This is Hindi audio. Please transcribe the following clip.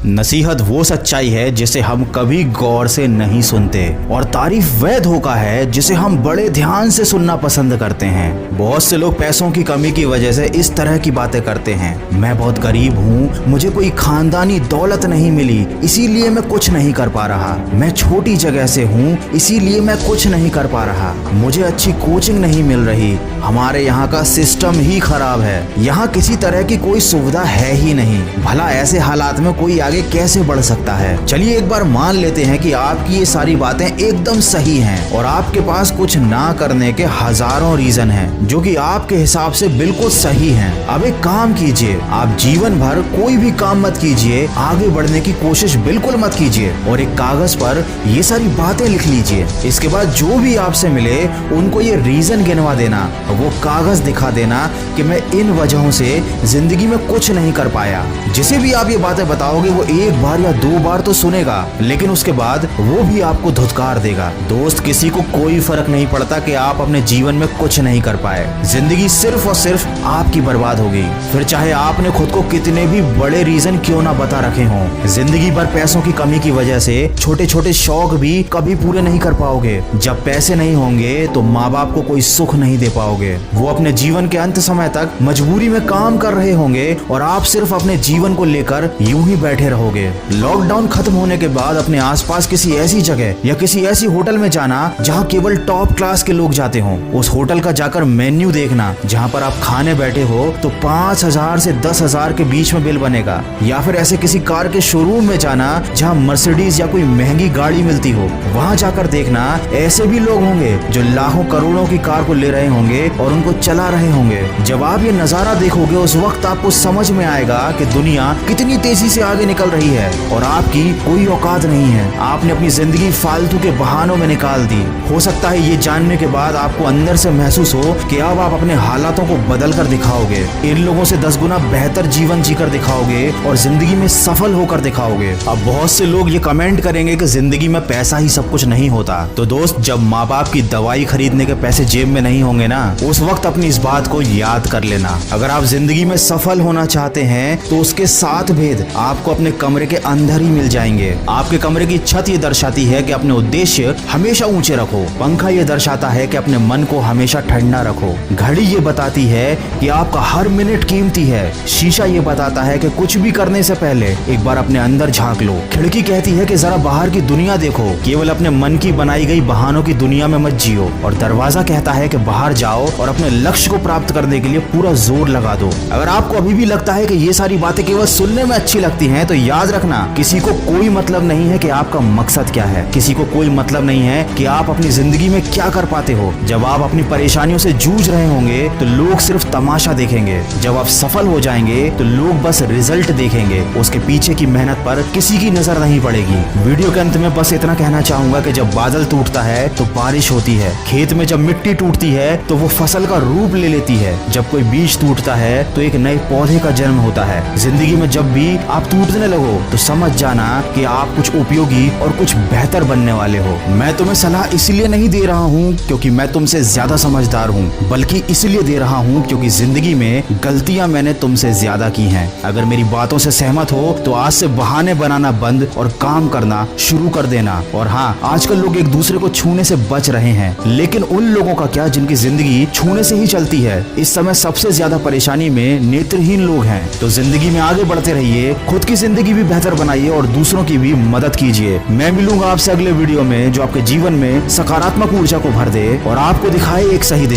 नसीहत वो सच्चाई है जिसे हम कभी गौर से नहीं सुनते, और तारीफ वह धोखा है जिसे हम बड़े ध्यान से सुनना पसंद करते हैं। बहुत से लोग पैसों की कमी की वजह से इस तरह की बातें करते हैं। मैं बहुत गरीब हूँ, मुझे कोई खानदानी दौलत नहीं मिली, इसीलिए मैं कुछ नहीं कर पा रहा। मैं छोटी जगह से हूँ, इसीलिए मैं कुछ नहीं कर पा रहा। मुझे अच्छी कोचिंग नहीं मिल रही, हमारे यहाँ का सिस्टम ही खराब है, यहाँ किसी तरह की कोई सुविधा है ही नहीं। भला ऐसे हालात में कोई आगे कैसे बढ़ सकता है? चलिए एक बार मान लेते हैं कि आपकी ये सारी बातें एकदम सही हैं और आपके पास कुछ ना करने के हजारों रीजन हैं जो कि आपके हिसाब से बिल्कुल सही हैं। अब एक काम कीजिए, आप जीवन भर कोई भी काम मत कीजिए, आगे बढ़ने की कोशिश बिल्कुल मत कीजिए और एक कागज पर ये सारी बातें लिख लीजिए। इसके बाद जो भी आपसे मिले उनको ये रीजन गिनवा देना, वो कागज दिखा देना कि मैं इन वजहों से जिंदगी में कुछ नहीं कर पाया। जिसे भी आप ये बातें बताओगे वो एक बार या दो बार तो सुनेगा, लेकिन उसके बाद वो भी आपको धुतकार देगा। दोस्त, किसी को कोई फर्क नहीं पड़ता कि आप अपने जीवन में कुछ नहीं कर पाए। जिंदगी सिर्फ और सिर्फ आपकी बर्बाद होगी, फिर चाहे आपने खुद को कितने भी बड़े रीजन क्यों ना बता रखे हों। जिंदगी भर पैसों की कमी की वजह से छोटे छोटे शौक भी कभी पूरे नहीं कर पाओगे। जब पैसे नहीं होंगे तो माँ बाप को कोई सुख नहीं दे पाओगे। वो अपने जीवन के अंत समय तक मजबूरी में काम कर रहे होंगे और आप सिर्फ अपने जीवन को लेकर यूं ही बैठे रहोगे। लॉकडाउन खत्म होने के बाद अपने आसपास किसी ऐसी जगह या किसी ऐसी होटल में जाना जहां केवल टॉप क्लास के लोग जाते हों। उस होटल का जाकर मेन्यू देखना जहां पर आप खाने बैठे हो तो 5,000 से 10,000 के बीच में बिल बनेगा। या फिर ऐसे किसी कार के शोरूम में जाना जहां मर्सिडीज या कोई महंगी गाड़ी मिलती हो, वहां जाकर देखना ऐसे भी लोग होंगे जो लाखों करोड़ों की कार को ले रहे होंगे और उनको चला रहे होंगे। जब आप ये नजारा देखोगे उस वक्त आपको समझ में आएगा कि दुनिया कितनी तेजी से आगे निकल रही है और आपकी कोई औकात नहीं है। आपने अपनी जिंदगी फालतू के बहानों में निकाल दी। हो सकता है ये जानने के बाद आपको अंदर से महसूस हो कि अब आप अपने हालातों को बदल कर दिखाओगे, इन लोगों से 10 गुना बेहतर जीवन जीकर दिखाओगे और जिंदगी में सफल होकर दिखाओगे। अब बहुत से लोग ये कमेंट करेंगे कि जिंदगी में पैसा ही सब कुछ नहीं होता। तो दोस्त, जब माँ बाप की दवाई खरीदने के पैसे जेब में नहीं होंगे ना, उस वक्त अपनी इस बात को याद कर लेना। अगर आप जिंदगी में सफल होना चाहते हैं तो उसके 7 भेद आपको अपने कमरे के अंदर ही मिल जाएंगे। आपके कमरे की छत ये दर्शाती है कि अपने उद्देश्य हमेशा ऊंचे रखो। पंखा ये दर्शाता है कि अपने मन को हमेशा ठंडा रखो। घड़ी ये बताती है कि आपका हर मिनट कीमती है। शीशा ये बताता है कि कुछ भी करने से पहले एक बार अपने अंदर झांक लो। खिड़की कहती है कि जरा बाहर की दुनिया देखो, केवल अपने मन की बनाई गई बहानों की दुनिया में मत जियो। और दरवाजा कहता है कि बाहर जाओ और अपने लक्ष्य को प्राप्त करने के लिए पूरा जोर लगा दो। अगर आपको अभी भी लगता है कि ये सारी बातें केवल सुनने में अच्छी लगती हैं, तो याद रखना, किसी को कोई मतलब नहीं है कि आपका मकसद क्या है। किसी को कोई मतलब नहीं है कि आप अपनी जिंदगी में क्या कर पाते हो। जब आप अपनी परेशानियों से जूझ रहे होंगे तो लोग सिर्फ तमाशा देखेंगे। जब आप सफल हो जाएंगे तो लोग बस रिजल्ट देखेंगे, उसके पीछे की मेहनत पर किसी की नजर नहीं पड़ेगी। वीडियो के अंत में बस इतना कहना चाहूंगा कि जब बादल टूटता है तो बारिश होती है। खेत में जब मिट्टी टूटती है तो वो फसल का रूप ले लेती है। जब कोई बीज टूटता है तो एक नए पौधे का जन्म होता है। जिंदगी में जब भी आप टूटने लगो तो समझ जाना कि आप कुछ उपयोगी और कुछ बेहतर बनने वाले हो। मैं तुम्हें सलाह इसलिए नहीं दे रहा हूँ क्योंकि मैं तुमसे ज्यादा समझदार हूँ, बल्कि इसलिए दे रहा हूँ क्योंकि जिंदगी में गलतियाँ मैंने तुमसे ज्यादा की हैं। अगर मेरी बातों से सहमत हो तो आज से बहाने बनाना बंद और काम करना शुरू कर देना। और हाँ, आजकल लोग एक दूसरे को छूने से बच रहे हैं, लेकिन उन लोगों का क्या जिनकी जिंदगी छूने से ही चलती है? इस समय सबसे ज्यादा परेशानी में नेत्रहीन लोग हैं। तो जिंदगी में आगे बढ़ते रहिए, खुद की जिंदगी भी बेहतर बनाइए और दूसरों की भी मदद कीजिए। मैं मिलूंगा आपसे अगले वीडियो में जो आपके जीवन में सकारात्मक ऊर्जा को भर दे और आपको दिखाए एक सही दिशा।